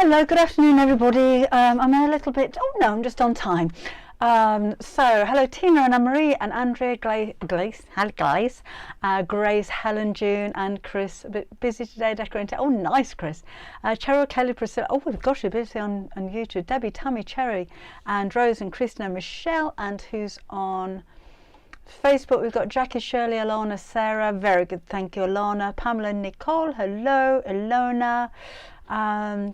Hello, good afternoon everybody. I'm a little bit, oh no, I'm just on time. So hello Tina and Anne-Marie and Andrea, Grace, Helen, June and Chris. A bit busy today decorating. Oh nice Chris. Cheryl, Kelly, Priscilla. Oh gosh, you're busy on YouTube. Debbie, Tammy, Cherry and Rose and Christina, Michelle, and who's on Facebook? We've got Jackie, Shirley, Alana, Sarah. Very good, thank you Alana. Pamela, Nicole, hello. Ilona,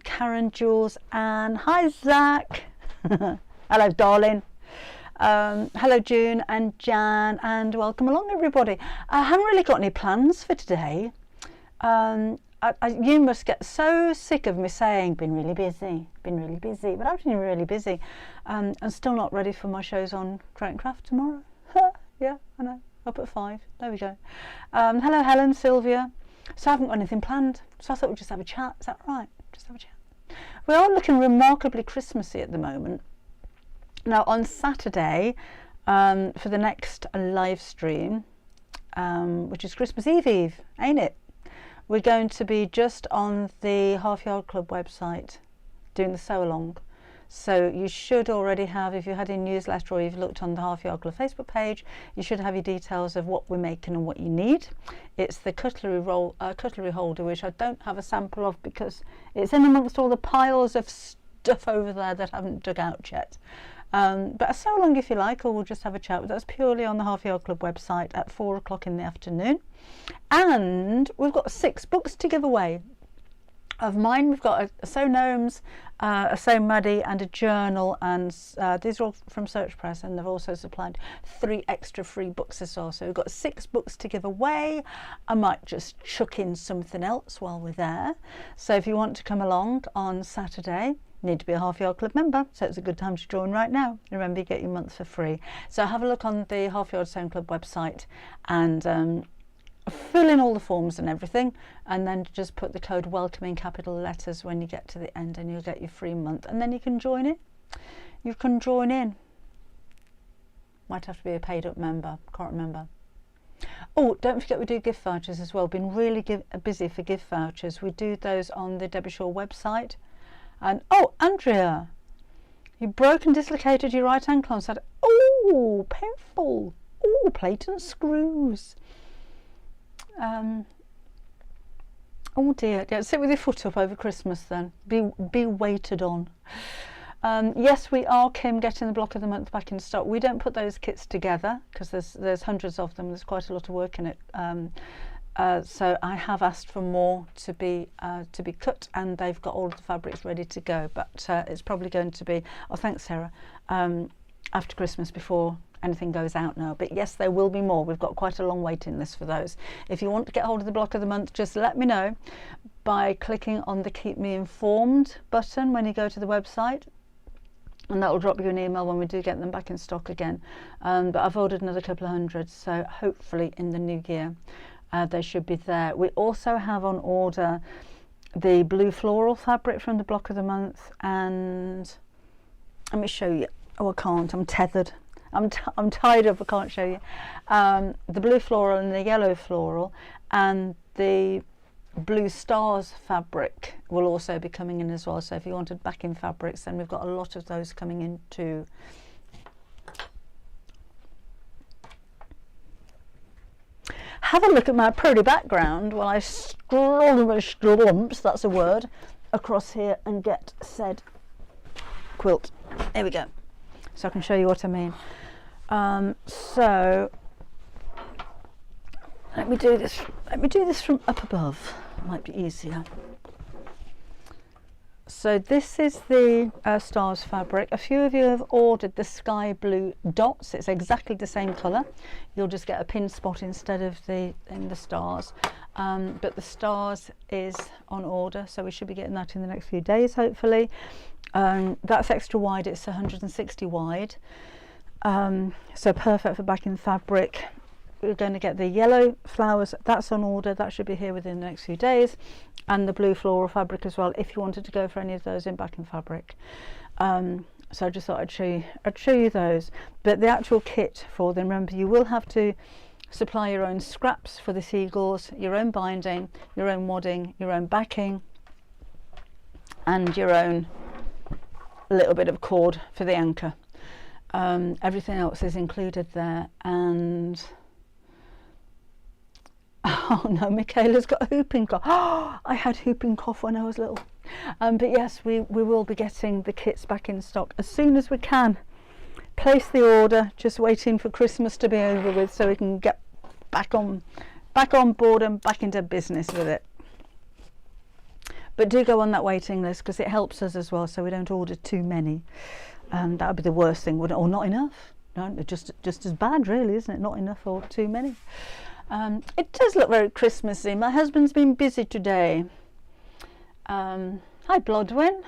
Karen, Jules, and hi Zach. Hello darling. Hello June and Jan, and welcome along everybody. I haven't really got any plans for today. You must get so sick of me saying been really busy, but I've been really busy. I'm still not ready for my shows on Create and Craft tomorrow. Yeah, I know, up at 5, there we go. Hello Helen, Sylvia. So I haven't got anything planned, so I thought we'd just have a chat. Is that right? Just have a chat. We are looking remarkably Christmassy at the moment. Now on Saturday, for the next live stream, which is Christmas Eve, ain't it? We're going to be just on the Half Yard Club website doing the sew along. So you should already have, if you had a newsletter or you've looked on the Half Yard Club Facebook page, you should have your details of what we're making and what you need. It's the cutlery holder, which I don't have a sample of because it's in amongst all the piles of stuff over there that I haven't dug out yet. But a sew along if you like, or we'll just have a chat. That's purely on the Half Yard Club website at 4 o'clock in the afternoon. And we've got 6 books to give away. Of mine, we've got a Sew Gnomes, a Sew Muddy and a journal, and these are all from Search Press, and they've also supplied 3 extra free books as well. So we've got 6 books to give away. I might just chuck in something else while we're there. So if you want to come along on Saturday, you need to be a Half Yard Club member, so it's a good time to join right now. Remember, you get your month for free. So have a look on the Half Yard Sewing Club website and fill in all the forms and everything, and then just put the code WELCOME in capital letters when you get to the end, and you'll get your free month, and then you can join in. You can join in. Might have to be a paid up member, can't remember. Oh, don't forget we do gift vouchers as well. Been really busy for gift vouchers. We do those on the Debbie Shaw website. And oh, Andrea, you broke and dislocated your right ankle on Saturday. Oh, painful. Oh, plate and screws. Oh dear, yeah, sit with your foot up over Christmas then. Be waited on. Yes, we are, Kim, getting the block of the month back in stock. We don't put those kits together because there's hundreds of them. There's quite a lot of work in it. So I have asked for more to be cut, and they've got all of the fabrics ready to go. But it's probably going to be, oh thanks Sarah, after Christmas before anything goes out now. But yes, there will be more. We've got quite a long waiting list for those. If you want to get hold of the block of the month, just let me know by clicking on the Keep Me Informed button when you go to the website, and that will drop you an email when we do get them back in stock again. But I've ordered another couple of hundred, so hopefully in the new year they should be there. We also have on order the blue floral fabric from the block of the month, and let me show you. Oh, I can't, I'm tethered. I'm tied up, I can't show you. The blue floral and the yellow floral, and the blue stars fabric will also be coming in as well. So if you wanted backing fabrics, then we've got a lot of those coming in too. Have a look at my pretty background while I scrumps, that's a word, across here and get said quilt. There we go. So I can show you what I mean. So let me do this from up above. It might be easier. So this is the stars fabric. A few of you have ordered the sky blue dots. It's exactly the same colour. You'll just get a pin spot instead of the stars. But the stars is on order, so we should be getting that in the next few days, hopefully. That's extra wide. It's 160 wide. So perfect for backing fabric. We're going to get the yellow flowers, that's on order, that should be here within the next few days, and the blue floral fabric as well, if you wanted to go for any of those in backing fabric. So I just thought I'd show you those. But the actual kit for them, remember, you will have to supply your own scraps for the seagulls, your own binding, your own wadding, your own backing, and your own little bit of cord for the anchor. Everything else is included there. And oh no, Michaela's got a whooping cough. Oh, I had whooping cough when I was little. But yes, we will be getting the kits back in stock as soon as we can. Place the order, just waiting for Christmas to be over with so we can get back on board and back into business with it. But do go on that waiting list because it helps us as well, so we don't order too many. That would be the worst thing, wouldn't it? Or not enough. No, just as bad really, isn't it? Not enough or too many. It does look very Christmassy. My husband's been busy today. Hi Blodwyn.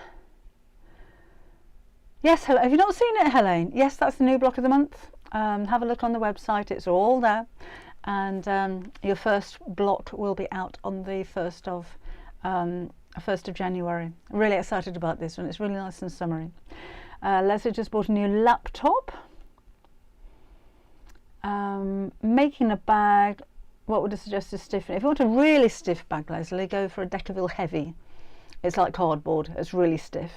Yes, have you not seen it, Helene? Yes, that's the new block of the month. Have a look on the website, it's all there. And your first block will be out on the 1st of January. I'm really excited about this one, it's really nice and summery. Leslie just bought a new laptop. Making a bag, what would I suggest to stiffen? If you want a really stiff bag, Leslie, go for a Decaville Heavy. It's like cardboard, it's really stiff.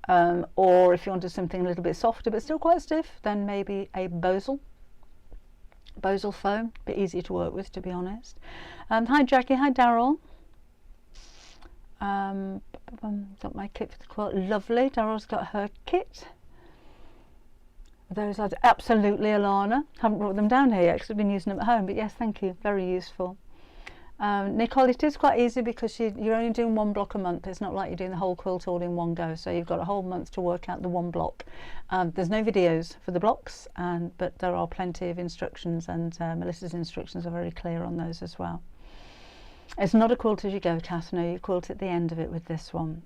Or if you wanted something a little bit softer but still quite stiff, then maybe a Bosal foam, a bit easier to work with, to be honest. Hi Jackie, hi Daryl. Got my kit for the quilt, lovely. Daryl's got her kit. Those are absolutely Alana. Haven't brought them down here yet because I've been using them at home, but yes, thank you, very useful. Nicole, it is quite easy because you're only doing one block a month. It's not like you're doing the whole quilt all in one go, so you've got a whole month to work out the one block. There's no videos for the blocks, but there are plenty of instructions, and Melissa's instructions are very clear on those as well. It's not a quilt as you go, Kath. No, you quilt at the end of it with this one.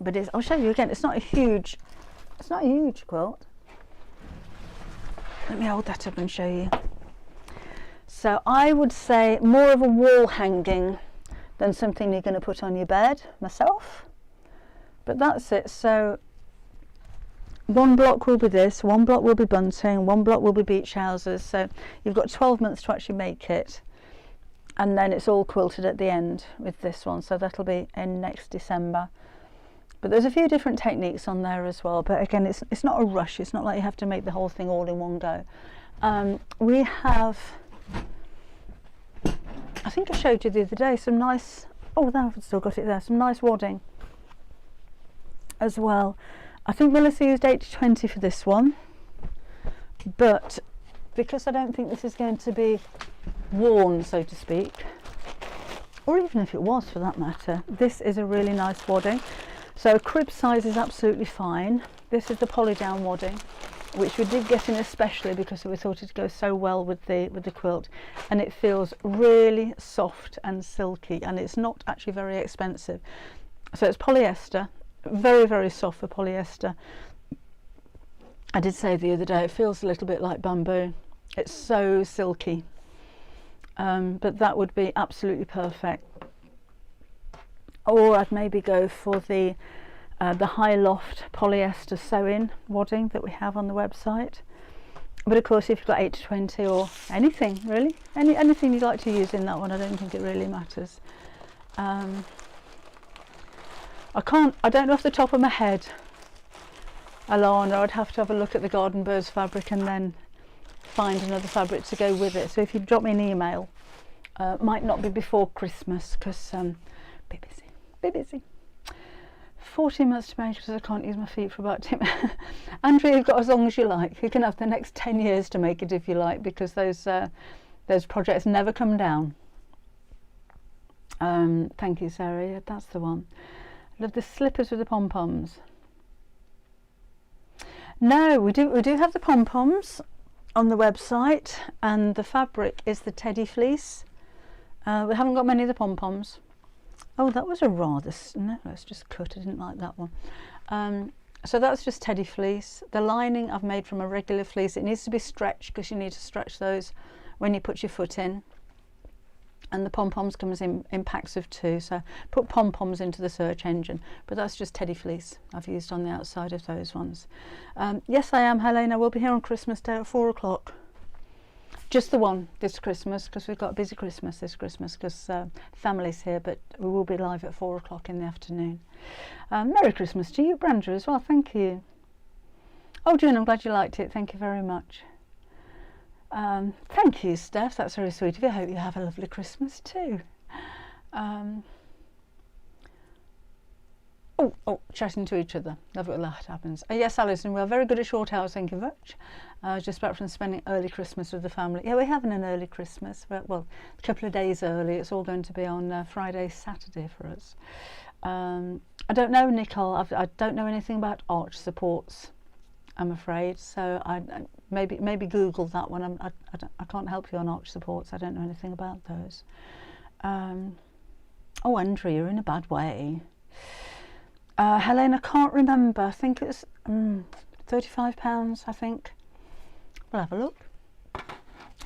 But I'll show you again. It's not a huge quilt. Let me hold that up and show you. So I would say more of a wall hanging than something you're going to put on your bed myself. But that's it. So one block will be this, one block will be bunting, one block will be beach houses. So you've got 12 months to actually make it. And then it's all quilted at the end with this one. So that'll be in next December. But there's a few different techniques on there as well. But again, it's not a rush. It's not like you have to make the whole thing all in one go. We have, I think I showed you the other day, some nice, oh, I've still got it there, some nice wadding as well. I think Melissa used 80-20 for this one, but because I don't think this is going to be worn, so to speak, or even if it was for that matter, this is a really nice wadding. So crib size is absolutely fine. This is the poly down wadding, which we did get in especially because we thought it'd go so well with the quilt, and it feels really soft and silky, and it's not actually very expensive. So it's polyester, very, very soft for polyester. I did say the other day it feels a little bit like bamboo. It's so silky, but that would be absolutely perfect. Or I'd maybe go for the high loft polyester sew-in wadding that we have on the website. But of course, if you've got 80-20 or anything really, anything you'd like to use in that one, I don't think it really matters. I don't know off the top of my head, Alana. I'd have to have a look at the Garden Birds fabric and then find another fabric to go with it. So if you drop me an email, might not be before Christmas because be busy. 14 months to make because I can't use my feet for about 10 minutes. Andrea, you've got as long as you like. You can have the next 10 years to make it if you like, because those projects never come down. Thank you, Sarah. Yeah, that's the one. I love the slippers with the pom-poms. No, we do have the pom-poms on the website, and the fabric is the teddy fleece. We haven't got many of the pom-poms. Oh, that was a rather, no, it's just cut, I didn't like that one. So that's just teddy fleece. The lining I've made from a regular fleece. It needs to be stretched because you need to stretch those when you put your foot in. And the pom-poms comes in packs of 2, so put pom-poms into the search engine. But that's just teddy fleece I've used on the outside of those ones. Yes, I am, Helene. I will be here on Christmas Day at 4 o'clock. Just the one this Christmas, because we've got a busy Christmas this Christmas, because family's here, but we will be live at 4 o'clock in the afternoon. Merry Christmas to you, Brandra, as well. Thank you. Oh, June, I'm glad you liked it. Thank you very much. Thank you, Steph. That's very sweet of you. I hope you have a lovely Christmas too. Chatting to each other. Love it when that happens. Yes, Alison, we are very good at short hours, thank you very much. Just back from spending early Christmas with the family. Yeah, we're having an early Christmas. Well, a couple of days early. It's all going to be on Friday, Saturday for us. I don't know, Nicole. I don't know anything about arch supports, I'm afraid. So I maybe Google that one. I can't help you on arch supports. I don't know anything about those. Oh, Andrew, you're in a bad way. Helen, I can't remember. I think it's £35, I think. We'll have a look.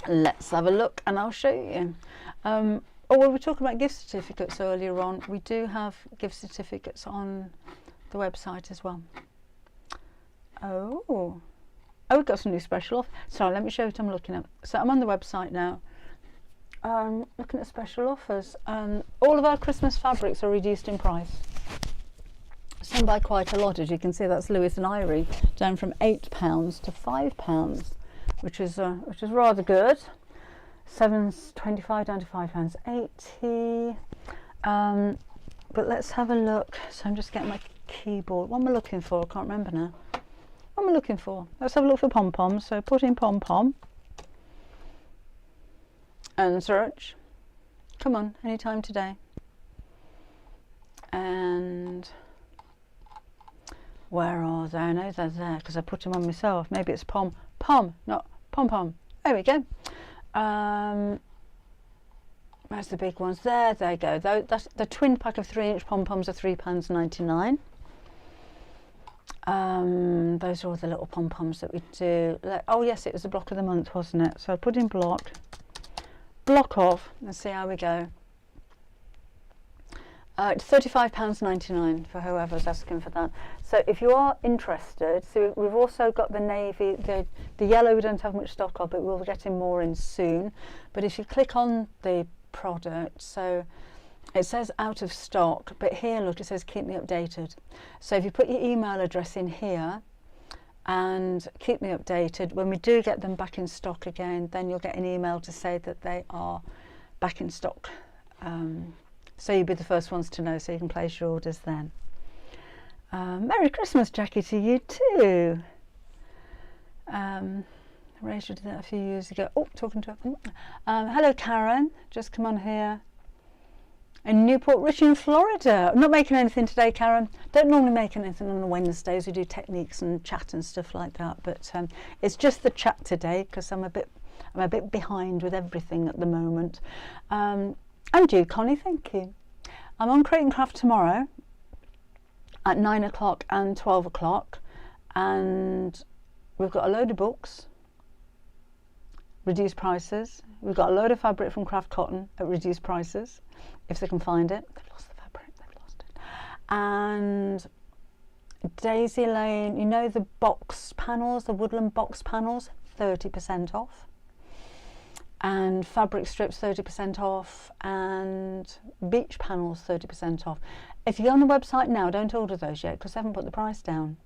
Let's have a look and I'll show you. Oh, well, we were talking about gift certificates earlier on. We do have gift certificates on the website as well. Oh, we've got some new special off. Sorry, let me show you what I'm looking at. So I'm on the website now. Looking at special offers. All of our Christmas fabrics are reduced in price. Some by quite a lot, as you can see. That's Lewis and Irie, down from £8 to £5, which is rather good. £7.25 down to £5.80. But let's have a look. So I'm just getting my keyboard. What am I looking for? I can't remember now. What am I looking for? Let's have a look for pom-poms. So put in pom-pom and search. Come on, anytime today. And where are they? I know they're there because I put them on myself. Maybe it's pom, not pom-pom. There we go. Where's the big ones? There they go. That's the twin pack of 3-inch pom-poms are £3.99. Those are all the little pom-poms that we do. Oh yes, it was the block of the month, wasn't it? So I put in block off and see how we go. It's £35.99 for whoever's asking for that. So if you are interested, so we've also got the navy, the yellow we don't have much stock of, but we'll be getting more in soon. But if you click on the product, so it says out of stock, but here look, it says keep me updated. So if you put your email address in here and keep me updated, when we do get them back in stock again, then you'll get an email to say that they are back in stock. So you'll be the first ones to know, so you can place your orders then. Merry Christmas, Jackie, to you too. Rachel did that a few years ago. Oh, talking to her. Hello, Karen. Just come on here. In Newport Richie in Florida. I'm not making anything today, Karen. Don't normally make anything on the Wednesdays. We do techniques and chat and stuff like that. But it's just the chat today because I'm a bit behind with everything at the moment. And you, Connie, thank you. I'm on Crate and Craft tomorrow at 9 o'clock and 12 o'clock, and we've got a load of books, reduced prices. We've got a load of fabric from Craft Cotton at reduced prices, if they can find it. They've lost the fabric, they've lost it. And Daisy Lane, you know the box panels, the woodland box panels, 30% off. And fabric strips 30% off, and beach panels 30% off. If you go on the website now, don't order those yet because they haven't put the price down.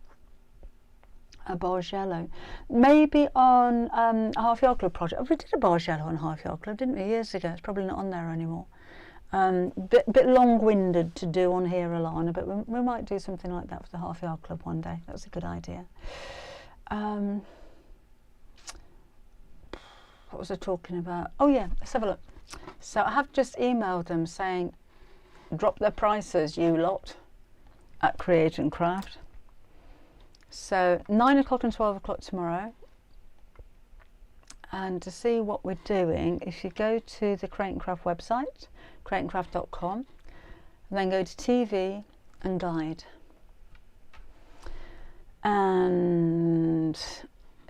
A barge yellow, maybe on a half yard club project. We did a barge yellow on half yard club, didn't we, years ago? It's probably not on there anymore. Bit long-winded to do on here, Alana, but we might do something like that for the half yard club one day. That's a good idea. What was I talking about? Oh yeah, let's have a look. So I have just emailed them saying, drop their prices, you lot, at Create and Craft. So 9 o'clock and 12 o'clock tomorrow. And to see what we're doing, if you go to the Crate and Craft website, crateandcraft.com, and then go to TV and Guide. And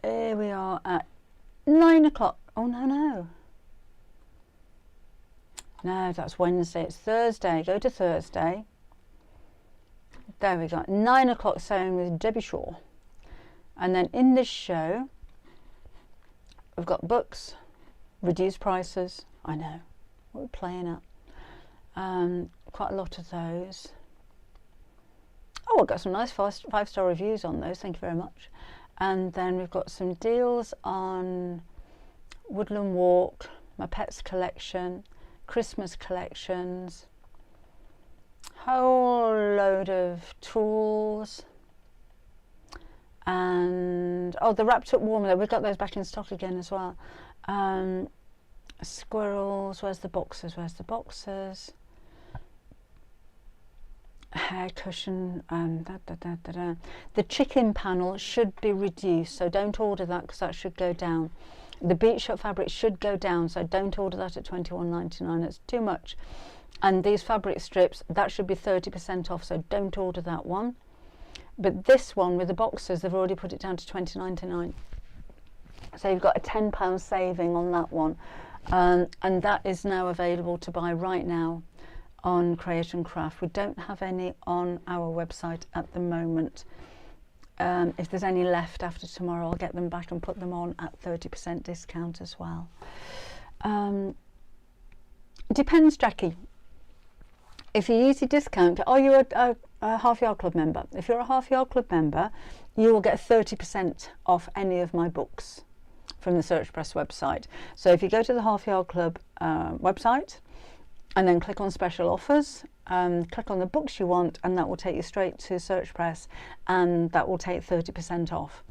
here we are at 9 o'clock. Oh, no, that's Wednesday. It's Thursday. Go to Thursday. There we go. 9 o'clock sewing with Debbie Shaw. And then in this show, we've got books, reduced prices. I know what we're playing at. Quite a lot of those. Oh, I've got some nice five-star reviews on those, thank you very much. And then we've got some deals on Woodland Walk, my pets collection, Christmas collections, whole load of tools, and oh, the wrapped up warmer, we've got those back in stock again as well. Squirrels, where's the boxes, hair cushion, the chicken panel should be reduced, so don't order that because that should go down. The beach shot fabric should go down, so don't order that at £21.99, it's too much. And these fabric strips, that should be 30% off, so don't order that one. But this one with the boxes, they've already put it down to £20.99, so you've got a £10 saving on that one. And that is now available to buy right now on Create and Craft. We don't have any on our website at the moment. If there's any left after tomorrow, I'll get them back and put them on at 30% discount as well. Depends, Jackie. If you use your discount, are you a Half Yard Club member? If you're a Half Yard Club member, you will get 30% off any of my books from the Search Press website. So if you go to the Half Yard Club website and then click on special offers, click on the books you want, and that will take you straight to Search Press, and that will take 30% off.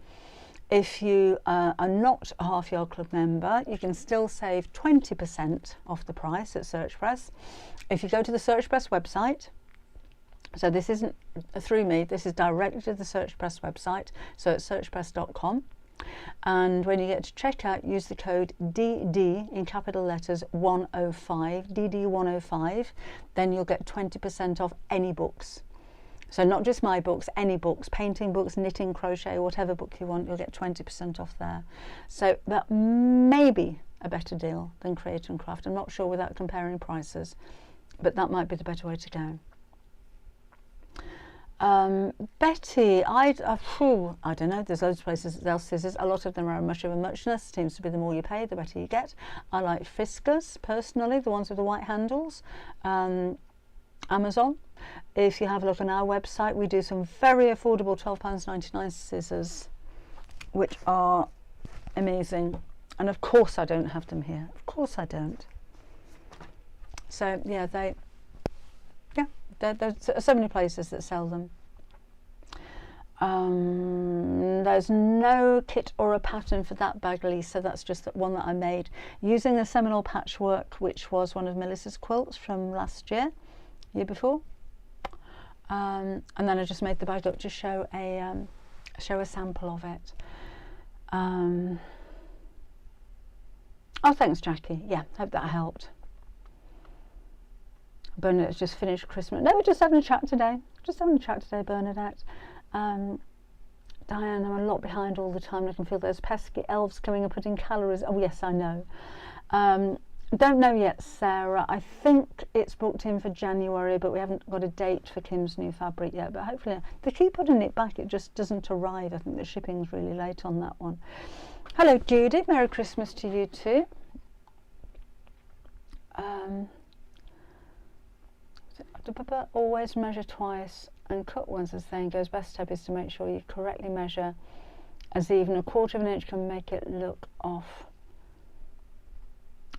If you are not a Half Yard Club member, you can still save 20% off the price at Search Press. If you go to the Search Press website, so this isn't through me, this is directly to the Search Press website, so it's searchpress.com. And when you get to checkout, use the code DD in capital letters 105, DD 105, then you'll get 20% off any books. So not just my books, any books, painting books, knitting, crochet, whatever book you want, you'll get 20% off there. So that may be a better deal than Create and Craft. I'm not sure without comparing prices, but that might be the better way to go. Betty, I don't know, there's loads of places that sell scissors. A lot of them are much of a muchness. Seems to be the more you pay, the better you get. I like Fiskars personally, the ones with the white handles. Amazon. If you have a look on our website, we do some very affordable £12.99 scissors, which are amazing. And of course I don't have them here. Of course I don't. So yeah, there's so many places that sell them. There's no kit or a pattern for that bag, Lisa. That's just that one that I made using the Seminole patchwork, which was one of Melissa's quilts from last year before. And then I just made the bag up to show a sample of it. Oh, thanks, Jackie. Yeah, hope that helped. Bernadette's just finished Christmas. No, we're just having a chat today. Bernadette. Diane, I'm a lot behind all the time. I can feel those pesky elves coming and putting calories. Oh, yes, I know. Don't know yet, Sarah. I think it's booked in for January, but we haven't got a date for Kim's new fabric yet. But hopefully, they keep putting it back. It just doesn't arrive. I think the shipping's really late on that one. Hello, Judith. Merry Christmas to you too. Always measure twice and cut once, as saying goes. Best step is to make sure you correctly measure, as even 1/4 of an inch can make it look off.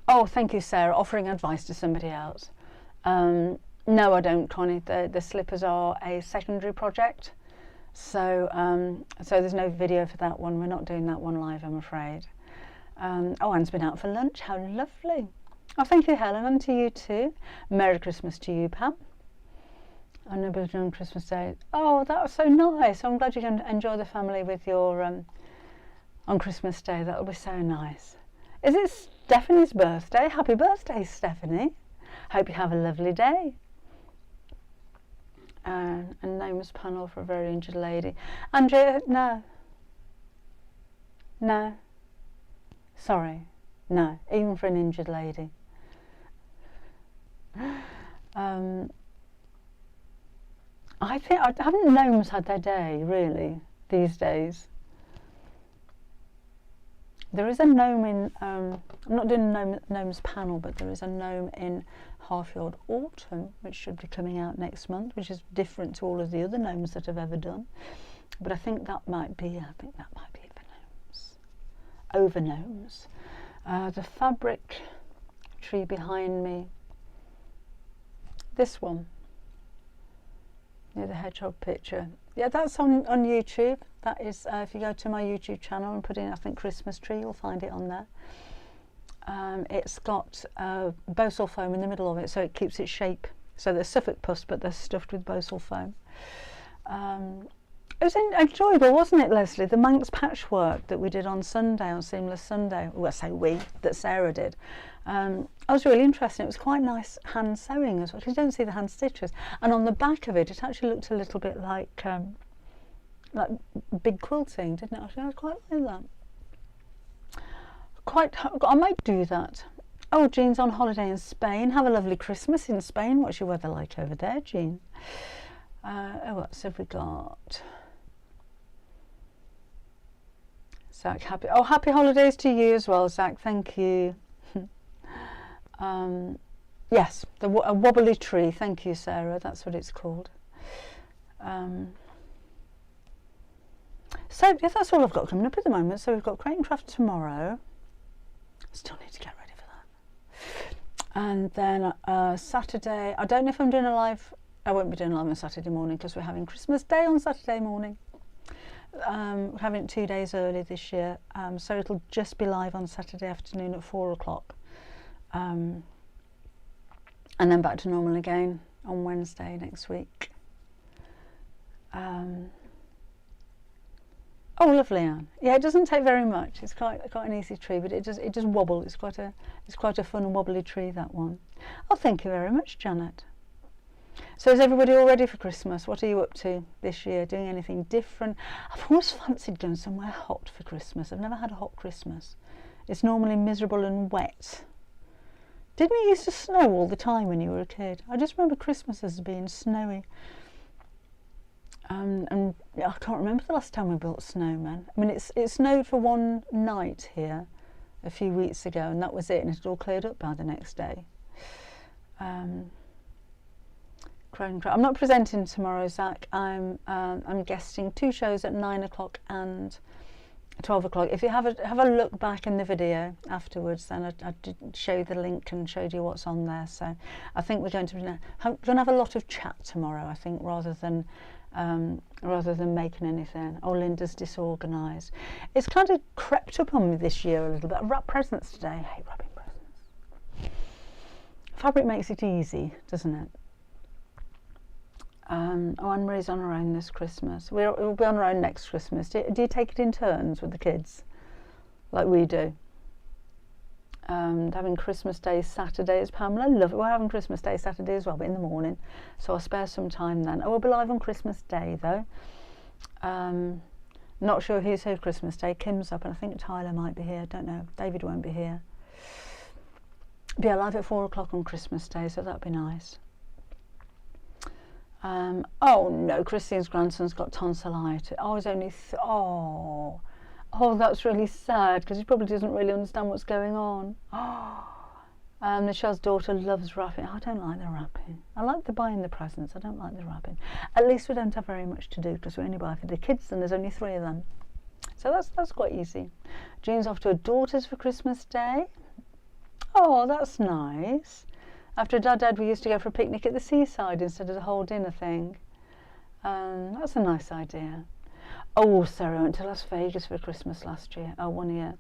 Oh, thank you, Sarah, offering advice to somebody else. No, I don't, Connie. The slippers are a secondary project, so so there's no video for that one. We're not doing that one live, I'm afraid. Oh, Anne's been out for lunch. How lovely. Oh, thank you, Helen, and to you too. Merry Christmas to you, Pam. I know we're doing Christmas Day. Oh, that was so nice. I'm glad you can enjoy the family with your on Christmas Day. That'll be so nice. Is it Stephanie's birthday? Happy birthday, Stephanie. Hope you have a lovely day. A nameless panel for a very injured lady. Andrea, no. No. Sorry. No, even for an injured lady. I think haven't gnomes had their day really these days. There is a gnome in I'm not doing a gnomes panel, but there is a gnome in Half Yard Autumn, which should be coming out next month, which is different to all of the other gnomes that I've ever done. But I think that might be it for gnomes. Over gnomes. The fabric tree behind me. This one. Near the hedgehog picture. Yeah, that's on YouTube. That is, if you go to my YouTube channel and put in, I think, Christmas tree, you'll find it on there. It's got Bosal foam in the middle of it, so it keeps its shape. So they're Suffolk puffs, but they're stuffed with Bosal foam. It was enjoyable, wasn't it, Leslie? The Manx patchwork that we did on Sunday, on Seamless Sunday. Well, I say we, that Sarah did. I was really interested. It was quite nice hand sewing as well, because you don't see the hand stitches. And on the back of it, it actually looked a little bit like big quilting, didn't it? I quite like that. I might do that. Oh, Jean's on holiday in Spain. Have a lovely Christmas in Spain. What's your weather like over there, Jean? What else have we got? Zach, happy holidays to you as well, Zach. Thank you. Yes, a wobbly tree. Thank you, Sarah. That's what it's called. So yeah, that's all I've got coming up at the moment. So we've got Create and Craft tomorrow. Still need to get ready for that. And then Saturday, I don't know if I'm doing a live. I won't be doing a live on Saturday morning because we're having Christmas Day on Saturday morning. We're having it 2 days early this year, so it'll just be live on Saturday afternoon at 4 o'clock. And then back to normal again on Wednesday next week. Oh, lovely, Anne. Yeah, it doesn't take very much. It's quite an easy tree, but it just wobbles. It's quite a fun wobbly tree, that one. Oh, thank you very much, Janet. So is everybody all ready for Christmas? What are you up to this year? Doing anything different? I've always fancied going somewhere hot for Christmas. I've never had a hot Christmas. It's normally miserable and wet. Didn't it used to snow all the time when you were a kid? I just remember Christmas as being snowy. And I can't remember the last time we built snowmen. I mean, it snowed for one night here a few weeks ago, and that was it, and it had all cleared up by the next day. I'm not presenting tomorrow, Zach. I'm guesting 2 shows at 9 o'clock and 12 o'clock. If you have a look back in the video afterwards, then I did show you the link and showed you what's on there. So I think we're going to have a lot of chat tomorrow, I think, rather than making anything. Oh, Linda's disorganised. It's kind of crept up on me this year a little bit. I wrap presents today. I hate wrapping presents. Fabric makes it easy, doesn't it? Anne-Marie's on her own this Christmas. We'll be on our own next Christmas. Do you take it in turns with the kids, like we do? And having Christmas Day Saturday is Pamela. Love it. We're having Christmas Day Saturday as well, but in the morning. So I'll spare some time then. I will be live on Christmas Day though. Not sure who's here Christmas Day. Kim's up, and I think Tyler might be here. Don't know. David won't be here. But yeah, live at 4 o'clock on Christmas Day, so that'd be nice. Oh no, Christine's grandson's got tonsillitis. Oh, he's only oh, that's really sad because he probably doesn't really understand what's going on. Michelle's daughter loves wrapping. I don't like the wrapping. I like the buying the presents. I don't like the wrapping. At least we don't have very much to do because we only buy for the kids, and there's only 3 of them, so that's quite easy. Jean's off to her daughter's for Christmas Day. Oh, that's nice. After Dad, we used to go for a picnic at the seaside instead of the whole dinner thing. That's a nice idea. Oh, Sarah went to Las Vegas for Christmas last year. Oh, 1 year.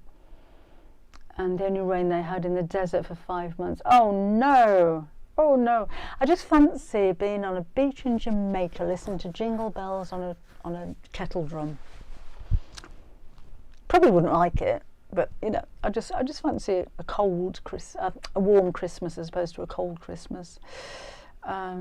And the only rain they had in the desert for 5 months. Oh no! Oh no! I just fancy being on a beach in Jamaica, listening to jingle bells on a kettle drum. Probably wouldn't like it. But you know, I just fancy a warm Christmas as opposed to a cold Christmas. A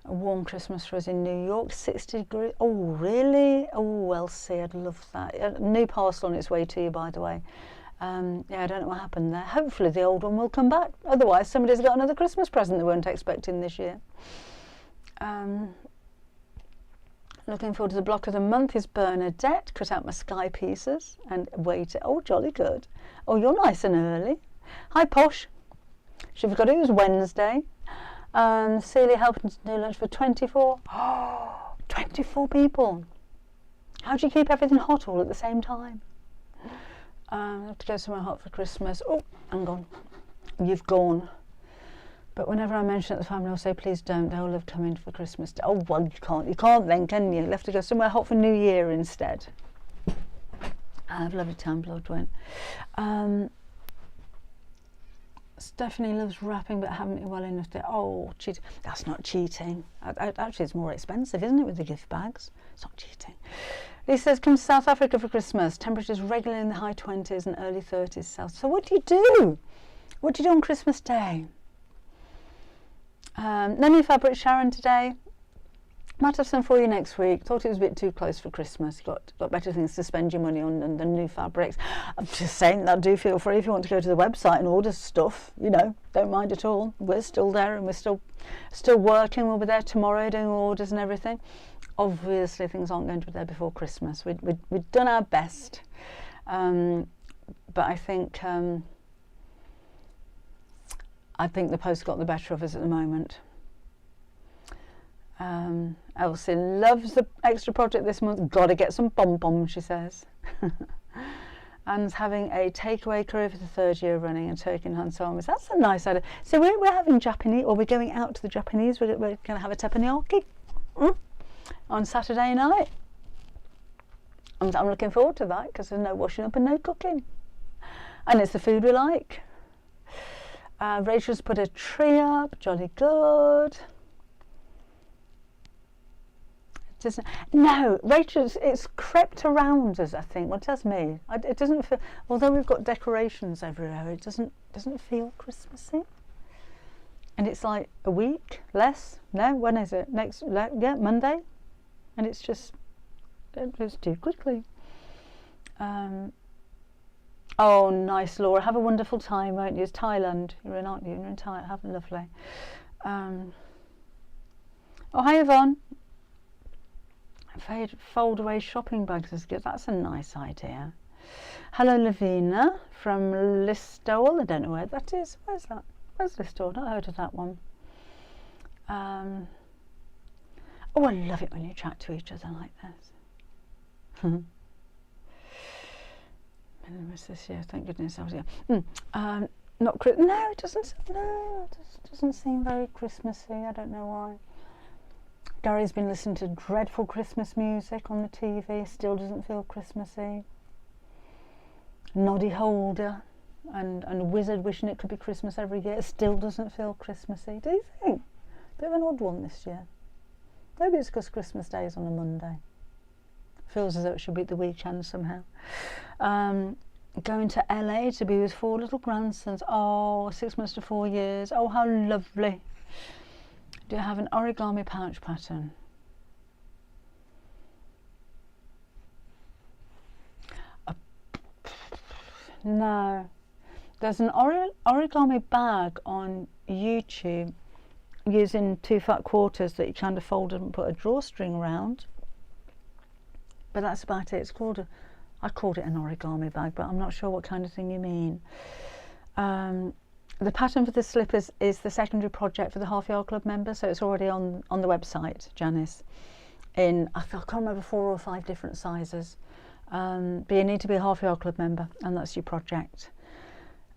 warm Christmas for us in New York, 60 degrees. Oh really? Oh, Elsie, I'd love that. A new parcel on its way to you, by the way. Yeah, I don't know what happened there. Hopefully the old one will come back. Otherwise, somebody's got another Christmas present they weren't expecting this year. Looking forward to the block of the month is Bernadette. Cut out my sky pieces and waited. Oh, jolly good. Oh, you're nice and early. Hi, Posh. She forgot it was Wednesday. Celia helping to do lunch for 24. Oh, 24 people. How do you keep everything hot all at the same time? I have to go somewhere hot for Christmas. Oh, hang on. You've gone. But whenever I mention it to the family, I'll say, please don't. They'll have come in for Christmas. Oh, well, you can't. You can't then, can you? You'll have to go somewhere hot for New Year instead. I have a lovely time, Blood went. Stephanie loves wrapping, but haven't been well enough to. Oh, cheat. That's not cheating. Actually, it's more expensive, isn't it, with the gift bags? It's not cheating. Lisa says, come to South Africa for Christmas. Temperatures regularly in the high 20s and early 30s south. So what do you do? What do you do on Christmas Day? No new fabric, Sharon, today. Might have some for you next week. Thought it was a bit too close for Christmas. Got better things to spend your money on than new fabrics. I'm just saying that. Do feel free if you want to go to the website and order stuff. You know, don't mind at all. We're still there and we're still working. We'll be there tomorrow doing orders and everything. Obviously, things aren't going to be there before Christmas. We've done our best, but I think the post got the better of us at the moment. Elsie loves the extra project this month. Got to get some bonbons, she says. And having a takeaway career for the 3rd year running and turkey and hansamis. That's a nice idea. So we're having Japanese, or we're going out to the Japanese. We're going to have a teppanyaki on Saturday night. I'm looking forward to that because there's no washing up and no cooking, and it's the food we like. Rachel's put a tree up. Jolly good. No, Rachel's, it's crept around us, I think. Well, it does me. It doesn't feel, although we've got decorations everywhere, it doesn't feel Christmassy. And it's like a week less. No, when is it? Yeah, Monday. And it's just, it's too quickly. Oh, nice, Laura. Have a wonderful time, won't you? It's Thailand. You're in, aren't you? You're in Thailand. Have a lovely. Oh, hi, Yvonne. Fold away shopping bags is good. That's a nice idea. Hello, Lavina from Listowel. I don't know where that is. Where's that? Where's Listowel? Not heard of that one. Oh, I love it when you chat to each other like this. What's this year? Thank goodness I was here. Not no, it doesn't. No, it doesn't seem very Christmassy. I don't know why. Gary's been listening to dreadful Christmas music on the TV. Still doesn't feel Christmassy. Noddy Holder and Wizard wishing it could be Christmas every year. Still doesn't feel Christmassy. Do you think? Bit of an odd one this year. Maybe it's because Christmas Day is on a Monday. Feels as though it should be at the weekend somehow. Going to LA to be with 4 little grandsons. Oh, 6 months to 4 years. Oh, how lovely. Do you have an origami pouch pattern? No. There's an origami bag on YouTube using 2 fat quarters that you kind of fold and put a drawstring around. But that's about it. I called it an origami bag, but I'm not sure what kind of thing you mean. The pattern for the slippers is the secondary project for the Half Yard Club members, so it's already on the website, Janice, in I can't remember 4 or 5 different sizes. But you need to be a Half Yard Club member, and that's your project.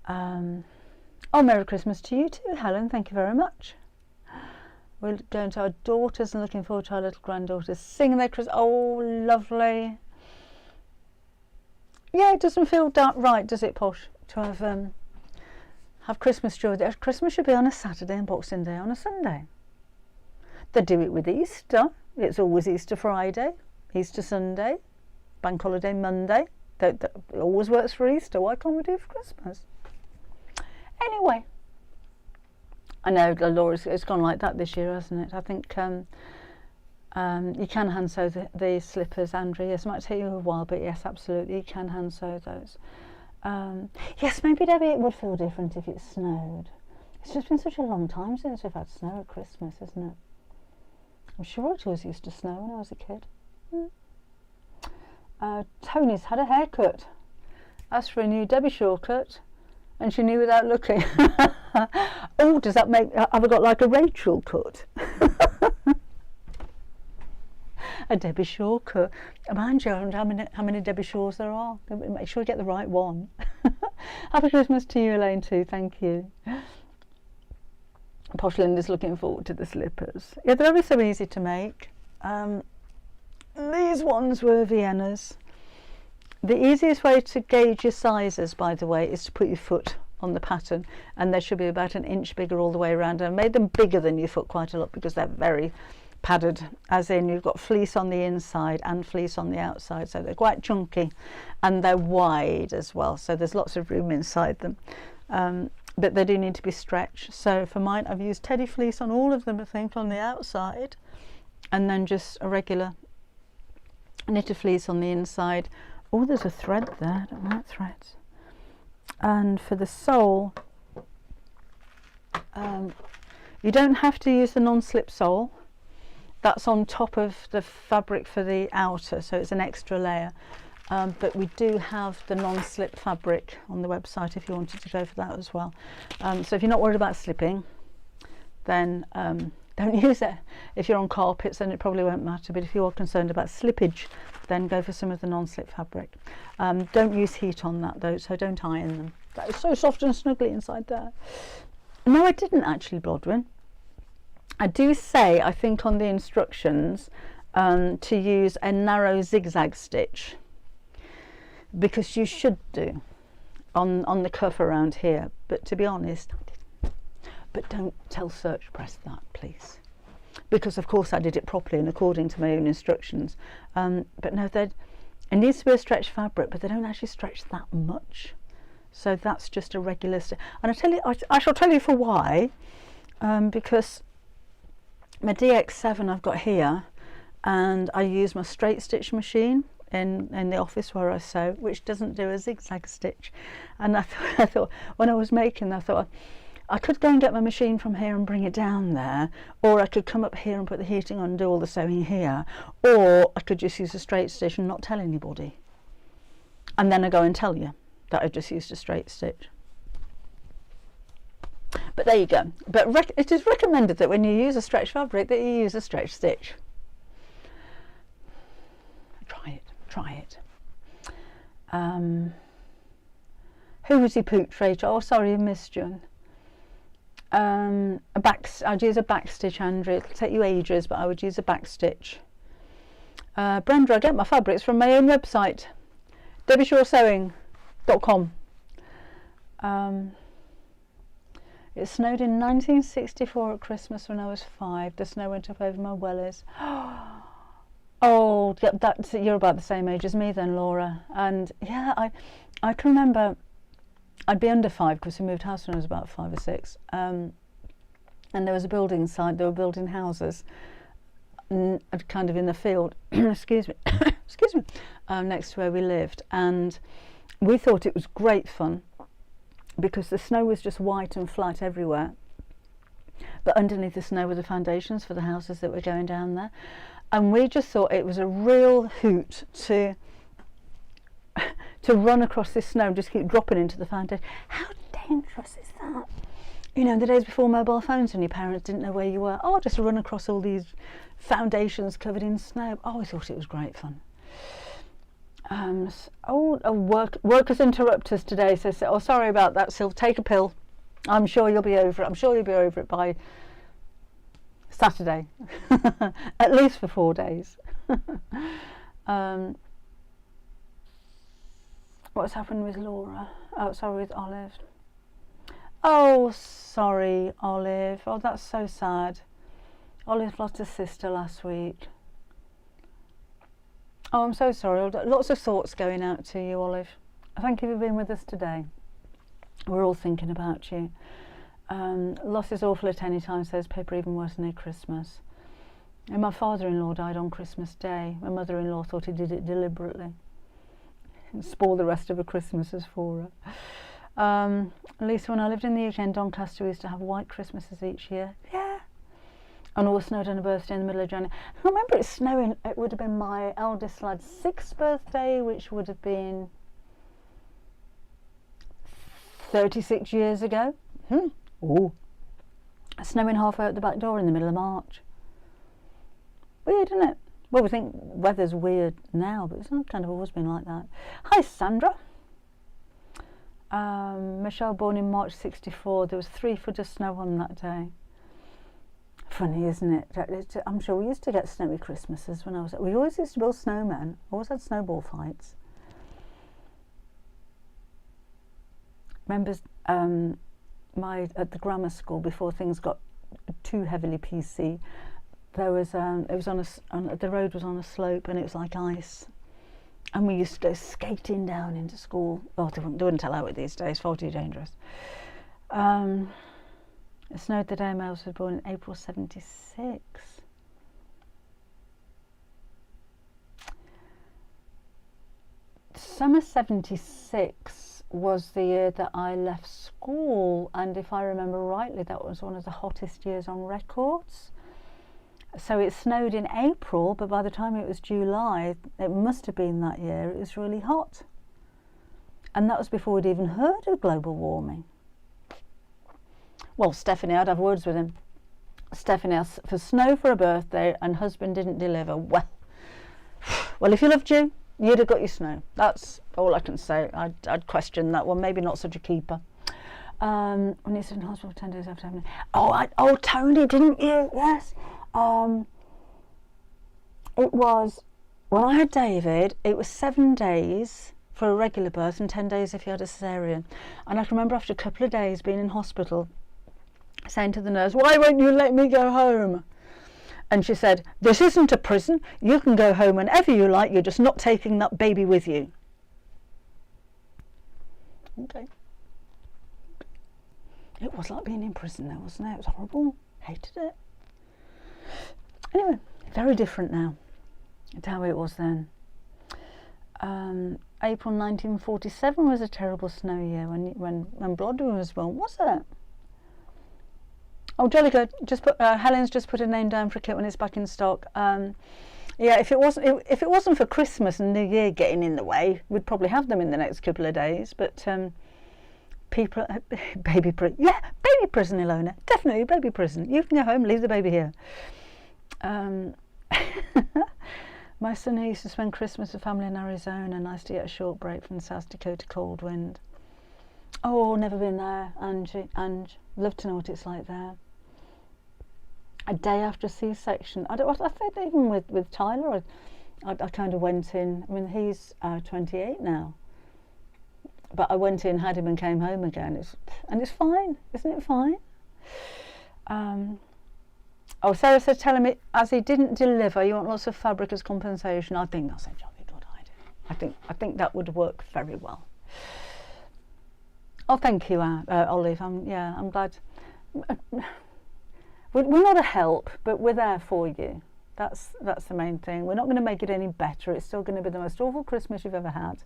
Oh, Merry Christmas to you too, Helen. Thank you very much. We're going to our daughters and looking forward to our little granddaughters singing their Christmas. Oh, lovely. Yeah, it doesn't feel right, does it, Posh, to have Christmas during the Christmas should be on a Saturday and Boxing Day on a Sunday. They do it with Easter. It's always Easter Friday, Easter Sunday, Bank Holiday Monday. That always works for Easter. Why can't we do it for Christmas? Anyway, I know, Laura, it's gone like that this year, hasn't it? I think you can hand sew the slippers, Andrew. Yes, it might take you a while, but yes, absolutely, you can hand sew those. Yes, maybe, Debbie, it would feel different if it snowed. It's just been such a long time since we've had snow at Christmas, isn't it? I'm sure it always used to snow when I was a kid. Tony's had a haircut. Asked for a new Debbie shortcut, and she knew without looking. Oh, does that make? Have I got like a Rachel cut? A Debbie Shaw cut. Mind you, how many Debbie Shaws there are. Make sure you get the right one. Happy Christmas to you, Elaine, too. Thank you. Posh Linda's looking forward to the slippers. Yeah, they're very so easy to make. These ones were Viennas. The easiest way to gauge your sizes, by the way, is to put your foot on the pattern, and they should be about an inch bigger all the way around. I made them bigger than your foot quite a lot because they're very padded, as in you've got fleece on the inside and fleece on the outside, so they're quite chunky, and they're wide as well, so there's lots of room inside them, but they do need to be stretched. So for mine, I've used teddy fleece on all of them, I think, on the outside, and then just a regular knitted fleece on the inside. Oh, there's a thread there. I don't like threads. And for the sole, you don't have to use the non-slip sole. That's on top of the fabric for the outer, so it's an extra layer. But we do have the non-slip fabric on the website if you wanted to go for that as well. So if you're not worried about slipping, then don't use it. If you're on carpets, then it probably won't matter, but if you're concerned about slippage, then go for some of the non-slip fabric. Don't use heat on that though, so don't iron them. That is so soft and snuggly inside there. No, I didn't actually, Blodwyn. I do say, I think on the instructions, to use a narrow zigzag stitch, because you should do on the cuff around here, but to be honest, I didn't. But don't tell Search Press that, please, because of course I did it properly and according to my own instructions. But no, it needs to be a stretched fabric, but they don't actually stretch that much, so that's just a regular stitch. And I shall tell you for why, because my DX7 I've got here, and I use my straight stitch machine in the office where I sew, which doesn't do a zigzag stitch. And I thought when I was making, I thought I could go and get my machine from here and bring it down there, or I could come up here and put the heating on and do all the sewing here, or I could just use a straight stitch and not tell anybody, and then I go and tell you that I just used a straight stitch. But there you go. But it is recommended that when you use a stretch fabric, that you use a stretch stitch. Try it. Who was he pooped, Rachel? Oh, sorry, I missed you. I'd use a back stitch, Andrew. It'll take you ages, but I would use a back stitch. Brenda, I get my fabrics from my own website, debbieshawsewing.com. It snowed in 1964 at Christmas when I was 5. The snow went up over my wellies. Oh, you're about the same age as me then, Laura. And yeah, I can remember I'd be under 5 because we moved house when I was about 5 or 6. And there was a building site, they were building houses kind of in the field, excuse me, next to where we lived. And we thought it was great fun, because the snow was just white and flat everywhere, but underneath the snow were the foundations for the houses that were going down there, and we just thought it was a real hoot to run across this snow and just keep dropping into the foundation. How dangerous is that? You know, the days before mobile phones and your parents didn't know where you were. Oh, just run across all these foundations covered in snow. Oh, I thought it was great fun. Workers interrupt us today, so oh, sorry about that, Sylv. Take a pill. I'm sure you'll be over it. I'm sure you'll be over it by Saturday, at least for 4 days. What's happened with Laura? Oh, sorry, with Olive. Oh, sorry, Olive. Oh, that's so sad. Olive lost her sister last week. Oh, I'm so sorry. Lots of thoughts going out to you, Olive. Thank you for being with us today. We're all thinking about you. Loss is awful at any time, says Pippa, even worse near Christmas. And my father-in-law died on Christmas Day. My mother-in-law thought he did it deliberately and spoil the rest of her Christmases for her. Lisa, when I lived in the UK in Doncaster, we used to have white Christmases each year. Yeah. And all snowed on a birthday in the middle of January. I remember it snowing. It would have been my eldest lad's 6th birthday, which would have been 36 years ago. Ooh. Snowing halfway out the back door in the middle of March. Weird, isn't it? Well, we think weather's weird now, but it's kind of always been like that. Hi, Sandra. Michelle, born in March 64. There was 3 foot of snow on that day. Funny, isn't it? I'm sure we used to get snowy Christmases when I was. We always used to build snowmen. Always had snowball fights. Remember, at the grammar school, before things got too heavily PC, there was it was the road was on a slope and it was like ice, and we used to go skating down into school. Oh, they wouldn't allow it these days. Far too dangerous. It snowed the day Mel was born in April 76. Summer 76 was the year that I left school, and if I remember rightly, that was one of the hottest years on records. So it snowed in April, but by the time it was July, it must have been that year, it was really hot. And that was before we'd even heard of global warming. Well, Stephanie, I'd have words with him. Stephanie asked for snow for a birthday and husband didn't deliver. Well, if you loved you, you'd have got your snow. That's all I can say. I'd question that one. Maybe not such a keeper. When he's in hospital 10 days after having... Oh, Tony, didn't you? Yes. It was... When I had David, it was 7 days for a regular birth and 10 days if you had a cesarean. And I can remember after a couple of days being in hospital, saying to the nurse, "Why won't you let me go home?" And she said, "This isn't a prison. You can go home whenever you like. You're just not taking that baby with you." Okay. It was like being in prison though, wasn't it? It was horrible. Hated it. Anyway, very different now to how it was then. April 1947 was a terrible snow year when Broadway was born, was it? Oh, jolly good. Helen's just put a name down for a kit when it's back in stock. Yeah, if it wasn't for Christmas and New Year getting in the way, we'd probably have them in the next couple of days. But people, baby prison, Ilona, definitely baby prison. You can go home, leave the baby here. My son used to spend Christmas with family in Arizona. Nice to get a short break from the South Dakota cold wind. Oh, never been there, Angie. Love to know what it's like there. A day after a C-section. I think even with Tyler, I kind of went in. I mean, he's 28 now, but I went in, had him, and came home again. It's fine, isn't it fine? Oh, Sarah said, "Tell him as he didn't deliver, you want lots of fabric as compensation." I think that's a jolly good idea. I think that would work very well. Oh, thank you, Olive. I'm glad. We're not a help, but we're there for you. That's the main thing. We're not going to make it any better. It's still going to be the most awful Christmas you've ever had,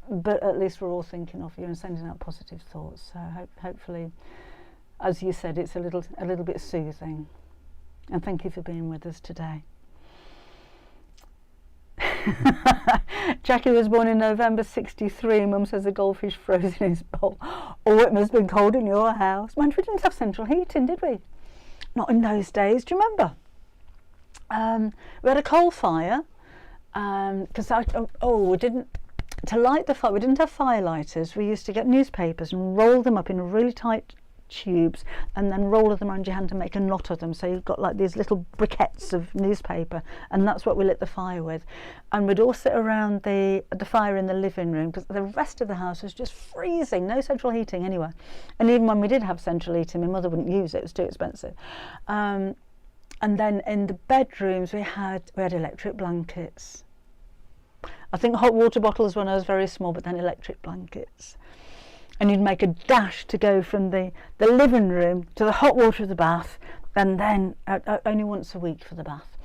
but at least we're all thinking of you and sending out positive thoughts. So hopefully, as you said, it's a little bit soothing. And thank you for being with us today. Jackie was born in November 63. Mum says the goldfish froze in his bowl. Oh, it must have been cold in your house. Man, we didn't have central heating, did we? Not in those days. Do you remember? We had a coal fire because we didn't. To light the fire, we didn't have firelighters. We used to get newspapers and roll them up in really tight tubes and then roll them around your hand to make a knot of them, so you've got like these little briquettes of newspaper, and that's what we lit the fire with. And we'd all sit around the fire in the living room because the rest of the house was just freezing, no central heating anywhere. And even when we did have central heating, my mother wouldn't use it, it was too expensive. And then in the bedrooms we had electric blankets. I think hot water bottles when I was very small, but then electric blankets. And you'd make a dash to go from the living room to the hot water of the bath, and then only once a week for the bath,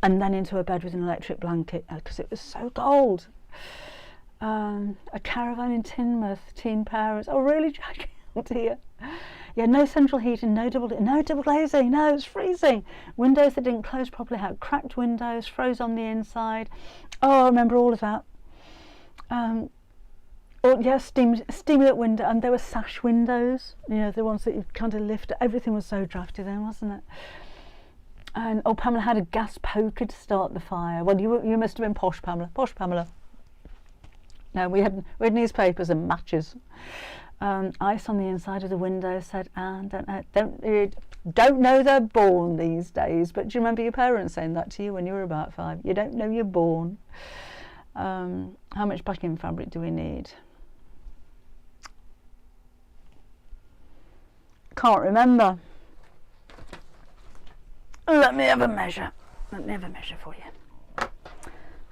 and then into a bed with an electric blanket because it was so cold. A caravan in Teignmouth, teen parents. Oh really, Jackie? Oh dear. Yeah, no central heating, no double glazing, no, it's freezing. Windows that didn't close properly, had cracked windows, froze on the inside. Oh, I remember all of that. Oh yeah, steamy lit window, and there were sash windows, you know, the ones that you kind of lift. Everything was so drafty then, wasn't it? And oh, Pamela had a gas poker to start the fire. Well, you must have been posh, Pamela. Posh, Pamela. No, we had newspapers and matches. Ice on the inside of the window, said Anne. Don't know they're born these days. But do you remember your parents saying that to you when you were about 5? You don't know you're born. How much backing fabric do we need? Can't remember. Let me have a measure. Let me have a measure for you.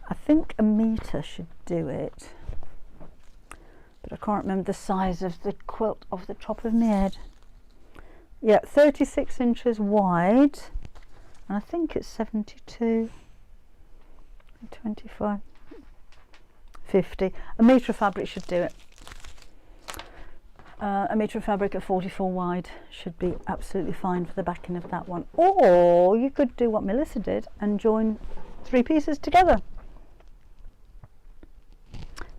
I think a metre should do it, but I can't remember the size of the quilt off the top of my head. Yeah, 36 inches wide, and I think it's 72, 25, 50. A metre of fabric should do it. A metre of fabric at 44 wide should be absolutely fine for the backing of that one. Or you could do what Melissa did and join 3 pieces together.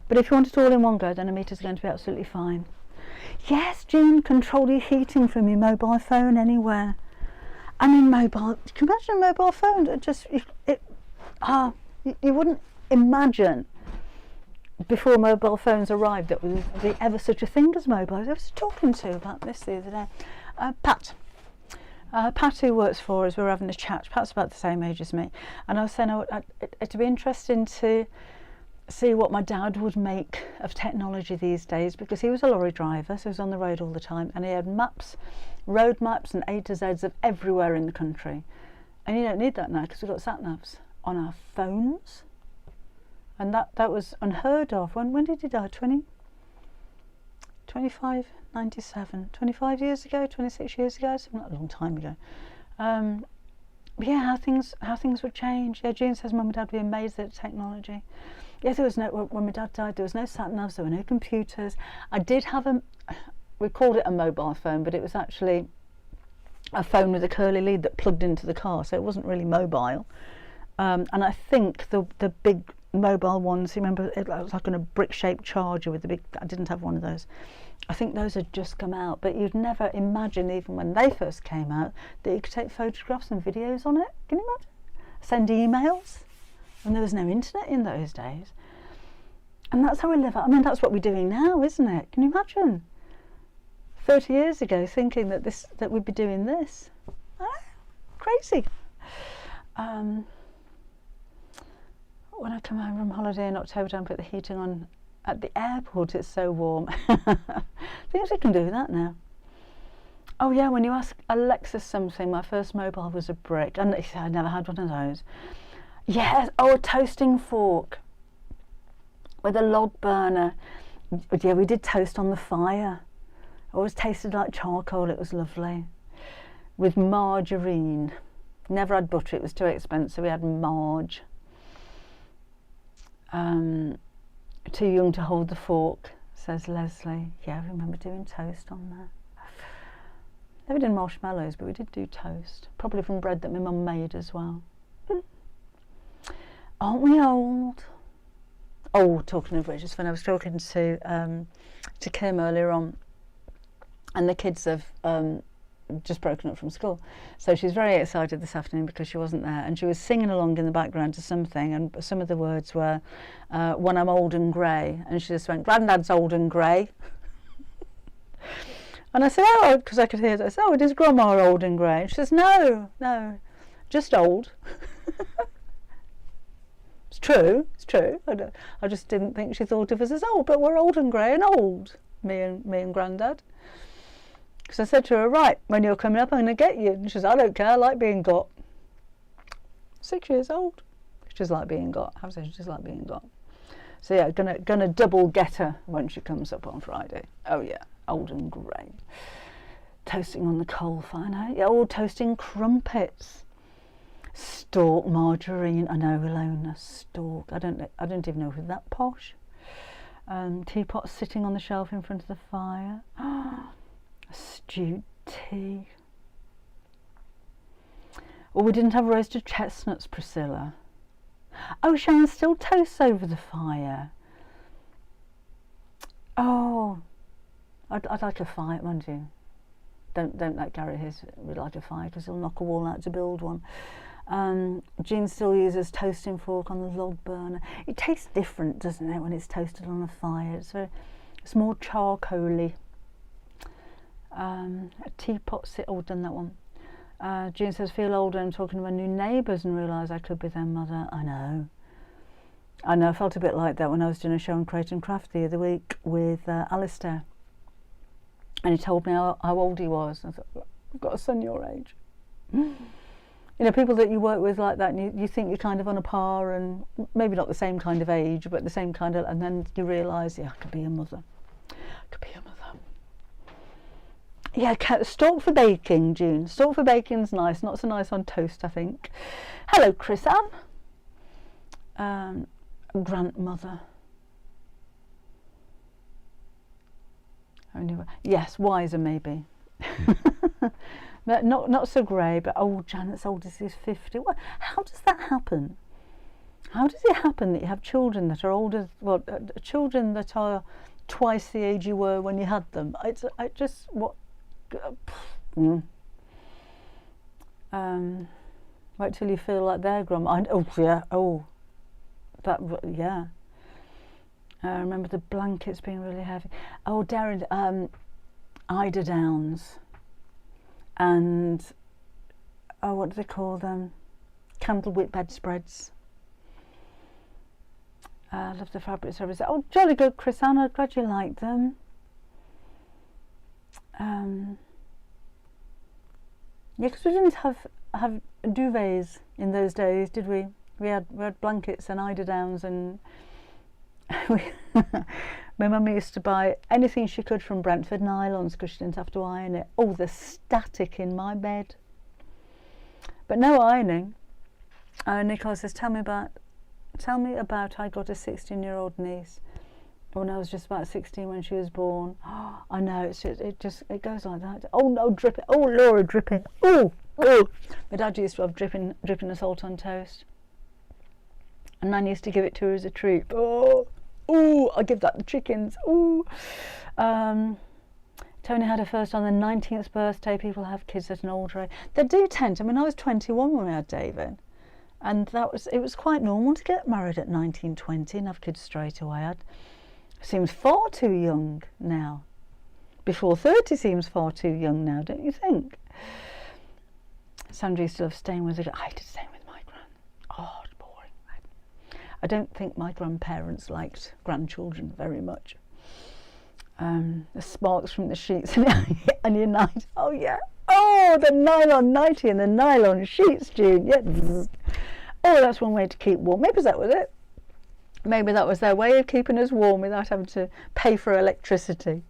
But if you want it all in one go, then a metre is going to be absolutely fine. Yes, Jean, control your heating from your mobile phone anywhere. I mean, mobile. Can you imagine a mobile phone? You wouldn't imagine before mobile phones arrived that there would be ever such a thing as mobiles. I was talking to about this the other day. Pat, who works for us, we were having a chat. Pat's about the same age as me, and I was saying it'd be interesting to see what my dad would make of technology these days, because he was a lorry driver, so he was on the road all the time, and he had maps, road maps and A to Z's of everywhere in the country. And you don't need that now because we've got sat navs on our phones. And that was unheard of. When did he die? 95, 25 years ago, 26 years ago, something like a long time ago. But yeah, how things would change. Yeah, Jean says Mum and Dad would be amazed at technology. Yeah, there was no, when my dad died, there was no sat navs, there were no computers. I did have we called it a mobile phone, but it was actually a phone with a curly lead that plugged into the car, so it wasn't really mobile. And I think the big mobile ones, you remember, it was like on a brick-shaped charger with the big, I didn't have one of those. I think those had just come out, but you'd never imagine, even when they first came out, that you could take photographs and videos on it. Can you imagine? Send emails, and there was no internet in those days. And that's how we live. I mean, that's what we're doing now, isn't it? Can you imagine 30 years ago thinking that we'd be doing this? Crazy. When I come home from holiday in October, don't put the heating on at the airport, it's so warm. Things we can do that now. Oh yeah, when you ask Alexa something, my first mobile was a brick, and I never had one of those. Yes, a toasting fork with a log burner. Yeah, we did toast on the fire. It always tasted like charcoal, it was lovely. With margarine. Never had butter, it was too expensive, we had marge. Too young to hold the fork, says Leslie. Yeah, I remember doing toast on there. Never did marshmallows, but we did do toast. Probably from bread that my mum made as well. Aren't we old? Oh, talking of which, it's when I was talking to Kim earlier on, and the kids have just broken up from school, so she's very excited this afternoon because she wasn't there, and she was singing along in the background to something, and some of the words were when I'm old and grey, and she just went, Grandad's old and grey. And I said, oh, because I could hear it. I said, oh, it is Grandma old and grey? And she says, no, just old. It's true. I just didn't think she thought of us as old, but we're old and grey and old, me and Grandad. Because I said to her, right, when you're coming up, I'm going to get you. And she says, I don't care, I like being got. 6 years old. She just like being got. I said, she just like being got. So yeah, gonna double get her when she comes up on Friday. Oh yeah, old and grey. Toasting on the coal fire now. Yeah, all toasting crumpets. Stalk margarine. I know, Ilona, stalk. I don't even know if it's that posh. Teapot sitting on the shelf in front of the fire. Stewed tea. Oh, we didn't have roasted chestnuts, Priscilla. Oh, Sharon, still toasts over the fire. Oh, I'd like a fire, wouldn't you? Don't let Gary would like a fire, because he'll knock a wall out to build one. Jean still uses toasting fork on the log burner. It tastes different, doesn't it, when it's toasted on the fire? It's more charcoaly. A teapot sit. Oh, done that one. Jean says, feel older. I'm talking to my new neighbours and realise I could be their mother. I know. I felt a bit like that when I was doing a show on Create and Craft the other week with Alistair. And he told me how old he was. I thought, I've got a son your age. You know, people that you work with like that, and you think you're kind of on a par, and maybe not the same kind of age, but the same kind of, and then you realise, yeah, I could be a mother. Yeah, stalk for baking, June. Stalk for baking's nice, not so nice on toast, I think. Hello, Chris Ann. Grandmother. Yes, wiser maybe. not so grey, but old Janet's oldest is 50. How does that happen? How does it happen that you have children that are older, children that are twice the age you were when you had them? Wait till you feel like their grandma. I remember the blankets being really heavy. Oh, Darren, eider downs, and what do they call them? Candlewick bedspreads. I love the fabric service. Oh, jolly good, Chris Anna. Glad you like them. Yeah, because we didn't have duvets in those days, did we? We had blankets and eider downs, and my mum used to buy anything she could from Brentford nylons because she didn't have to iron it. Oh, the static in my bed. But no ironing. Nicole says, tell me about I got a 16-year-old niece when I was just about 16 when she was born. Oh, I know, it goes like that. Oh no, dripping. Oh, Laura, dripping. Oh. My dad used to have dripping the salt on toast, and Nan used to give it to her as a treat. Oh, I give that the chickens. Oh. Tony had her first on the 19th birthday. People have kids at an older age. They do tend to. I mean, I was 21 when we had David, and it was quite normal to get married at 19, 20 and have kids straight away. Seems far too young now. Before 30 seems far too young now, don't you think? Sandra used to love staying with I hated staying with my gran. Oh, it's boring. I don't think my grandparents liked grandchildren very much. The sparks from the sheets and your night. Oh yeah. Oh, the nylon nightie and the nylon sheets, June. Yeah. Oh, that's one way to keep warm. Maybe that was it. Maybe that was their way of keeping us warm without having to pay for electricity.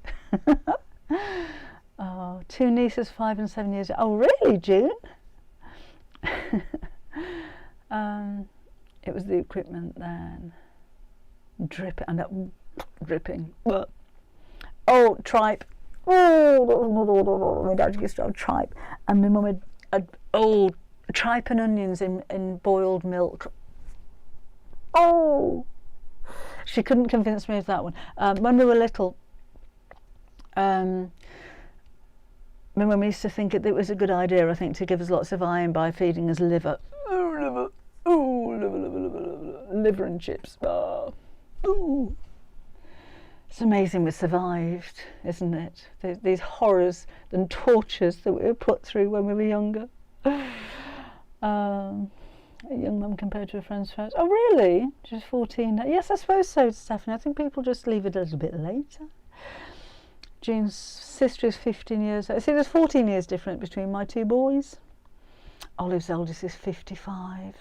Oh, 2 nieces, 5 and 7 years. Oh, really, June? It was the equipment then. Dripping. Oh, tripe. Oh, my dad used to have tripe, and my mum had tripe and onions in boiled milk. Oh, she couldn't convince me of that one. When we were little, my mum used to think it was a good idea, I think, to give us lots of iron by feeding us liver. Liver and chips. Ooh. It's amazing we survived, isn't it? These horrors and tortures that we were put through when we were younger. A young mum compared to a friend's first. Oh, really? She's 14. Yes, I suppose so, Stephanie. I think people just leave it a little bit later. Jean's sister is 15 years old. See, there's 14 years difference between my 2 boys. Olive's eldest is 55.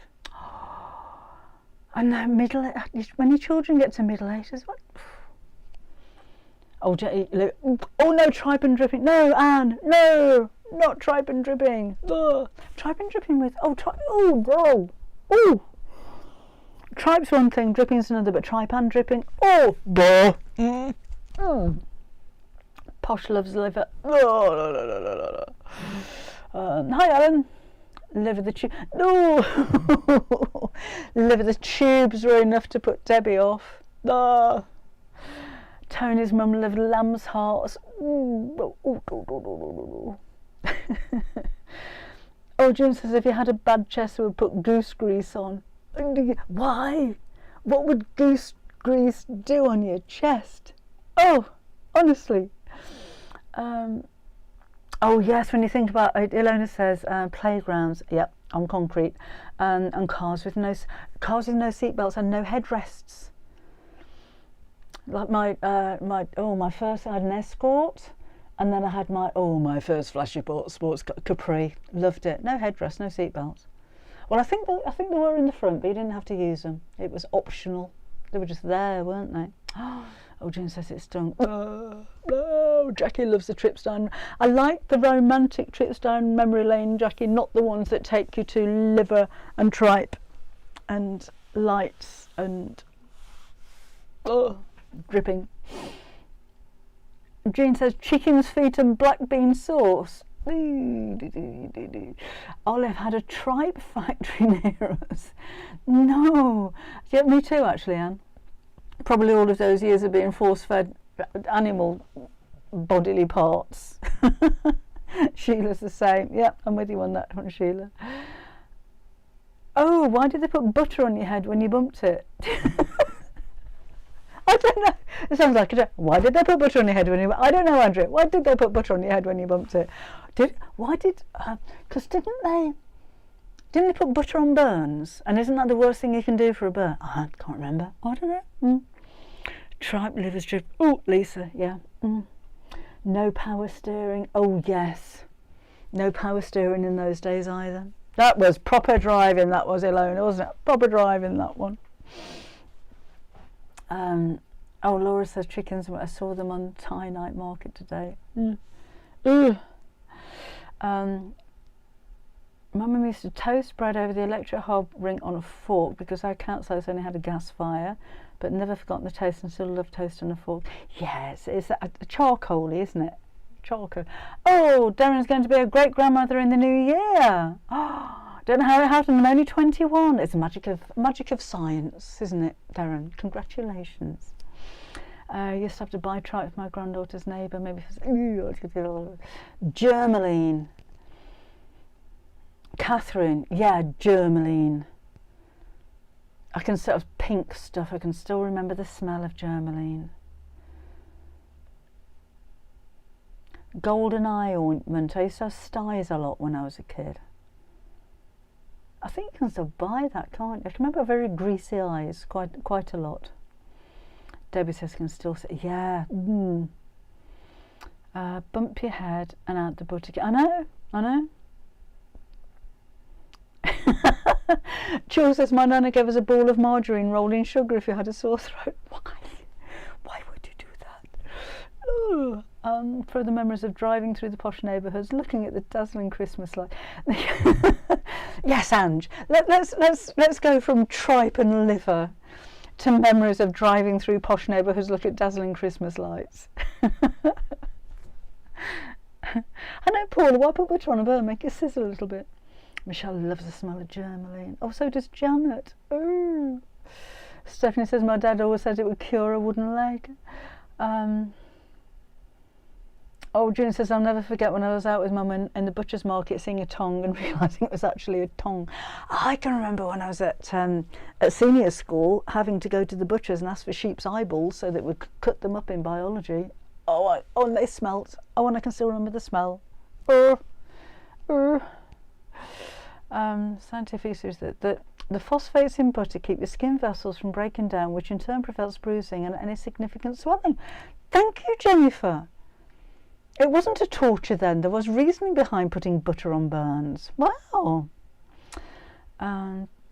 And now when your children get to middle age, what? Oh, no, tripe and dripping. No, Anne, no, not tripe and dripping. Ugh. Tripe and dripping with, tripe's one thing, dripping's another, but tripe and dripping, Posh loves liver. Hi Alan. Liver the tube. No. Liver the tubes were enough to put Debbie off. Tony's mum lived lamb's hearts. Oh, June says if you had a bad chest, we would put goose grease on. Why? What would goose grease do on your chest? Oh, honestly. Oh yes, when you think about it, Ilona says playgrounds, yep, on concrete, and cars with no seatbelts and no headrests. Like my first, I had an Escort, and then I had my first flashy sports Capri. Loved it. No headrest, no seatbelts. Well, I think they were in the front, but you didn't have to use them. It was optional. They were just there, weren't they? Oh, June says it stunk. No, Jackie loves the trips down. I like the romantic trips down memory lane, Jackie, not the ones that take you to liver and tripe and lights and dripping. Jean says chicken's feet and black bean sauce. Olive had a tripe factory near us. No. Yeah, me too actually, Anne. Probably all of those years of being force-fed animal bodily parts. Sheila's the same. Yeah, I'm with you on that one, Sheila. Oh, why did they put butter on your head when you bumped it? I don't know. It sounds like a joke. Why did they put butter on your head when you... I don't know, Andrea. Why did they put butter on your head when you bumped it? Because didn't they put butter on burns? And isn't that the worst thing you can do for a burn? I can't remember. I don't know. Tripe liver strip. Oh, Lisa, yeah. No power steering. Oh, yes. No power steering in those days either. That was proper driving, that was, Ilona, wasn't it? Proper driving, that one. Oh, Laura says chickens. I saw them on Thai night market today. My mum used to toast bread over the electric hob ring on a fork because our council house only had a gas fire, but never forgotten the toast and still love toast on a fork. Yes, it's a charcoal-y, isn't it? Charcoal. Oh, Darren's going to be a great grandmother in the new year. Don't know how it happened. I'm only 21. It's a magic of science, isn't it, Darren? Congratulations. Used to have to buy tripe for my granddaughter's neighbour. Maybe Germaline. Catherine, yeah, Germaline. I can sort of pink stuff. I can still remember the smell of Germaline. Golden eye ointment. I used to have styes a lot when I was a kid. I think you can still buy that, can't you? I can remember very greasy eyes quite a lot. Debbie says can still say, yeah. Bump your head and add the butter. I know. Jules says my nana gave us a ball of margarine rolled in sugar if you had a sore throat. Why would you do that? For the memories of driving through the posh neighbourhoods, looking at the dazzling Christmas light. Yes, Ange. Let's go from tripe and liver to memories of driving through posh neighbourhoods, look at dazzling Christmas lights. I know, Paula. Why put butter on a burn? Make it sizzle a little bit. Michelle loves the smell of Germaline. Oh, so does Janet. Ooh. Stephanie says my dad always said it would cure a wooden leg. Oh, June says I'll never forget when I was out with Mum in the butcher's market seeing a tongue and realising it was actually a tongue. I can remember when I was at senior school having to go to the butcher's and ask for sheep's eyeballs so that we could cut them up in biology. And they smelt. Oh, and I can still remember the smell. Scientific says that the phosphates in butter keep your skin vessels from breaking down, which in turn prevents bruising and any significant swelling. Thank you, Jennifer. It wasn't a torture then. There was reasoning behind putting butter on burns. Wow.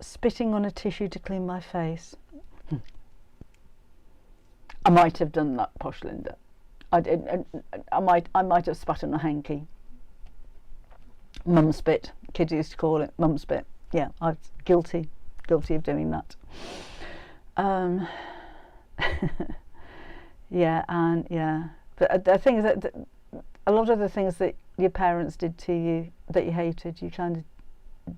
Spitting on a tissue to clean my face. I might have done that, posh Linda. I might have spat on a hanky. Mum spit. Kids used to call it mum spit. Yeah, I was guilty of doing that. Yeah, and yeah, But I think that a lot of the things that your parents did to you that you hated, you kind of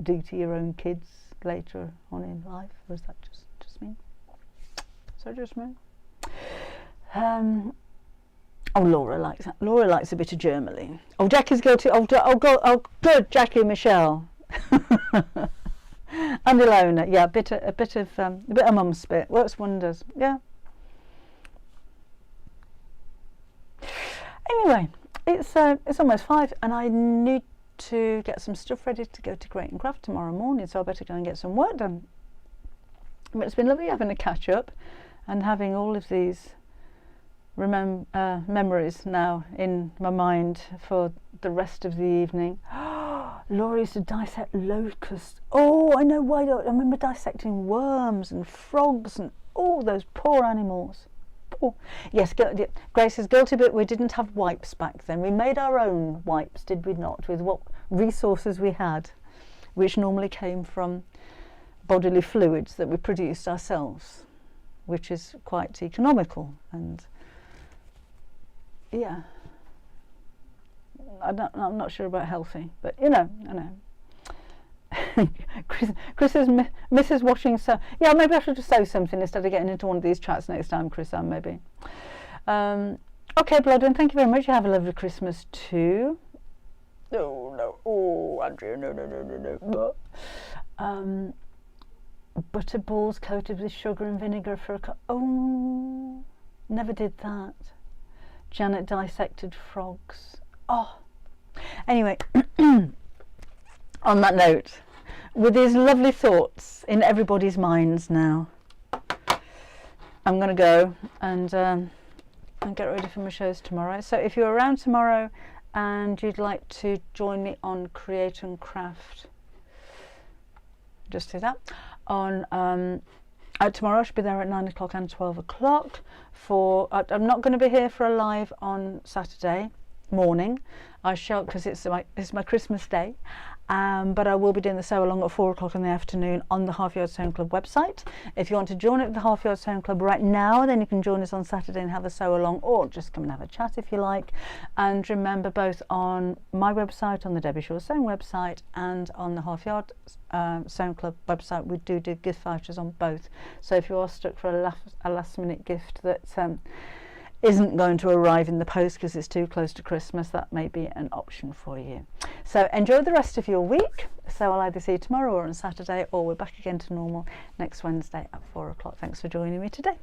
do to your own kids later on in life. Or is that just me? Is that just me? Oh, Laura likes a bit of Germany. Oh, Jackie's guilty. Oh, good, Jackie and Michelle. And Ilona, yeah, a bit of mum spit works wonders. Yeah. Anyway, it's almost 5, and I need to get some stuff ready to go to Great and Craft tomorrow morning, so I better go and get some work done. But it's been lovely having a catch up and having all of these memories now in my mind for the rest of the evening. Laura used to dissect locusts. Oh, I know why. I remember dissecting worms and frogs and all those poor animals. Poor. Yes, Grace is guilty, but we didn't have wipes back then. We made our own wipes, did we not, with what resources we had, which normally came from bodily fluids that we produced ourselves, which is quite economical. And yeah, I'm not sure about healthy, but I know. Chris is Mrs. watching, so yeah, maybe I should just say something instead of getting into one of these chats next time, Chris, maybe. Okay, Bloodwin, thank you very much. You have a lovely Christmas too. Oh, Andrea, no. Butter balls coated with sugar and vinegar for a cup. Oh, never did that. Janet dissected frogs. Oh, anyway, on that note, with these lovely thoughts in everybody's minds now, I'm going to go and get ready for my shows tomorrow. So if you're around tomorrow and you'd like to join me on Create and Craft, just do that. On tomorrow I should be there at 9 o'clock and 12 o'clock. I'm not going to be here for a live on Saturday morning. I shall, because it's my Christmas day, but I will be doing the sew along at 4 o'clock in the afternoon on the Half Yard Sewing Club website. If you want to join at the Half Yard Sewing Club right now, then you can join us on Saturday and have a sew along, or just come and have a chat if you like. And remember, both on my website, on the Debbie Shaw Sewing website, and on the Half Yard Sewing Club website, we do gift vouchers on both. So if you are stuck for a last minute gift that isn't going to arrive in the post because it's too close to Christmas, that may be an option for you. So enjoy the rest of your week. So I'll either see you tomorrow or on Saturday, or we're back again to normal next Wednesday at 4 o'clock. Thanks for joining me today.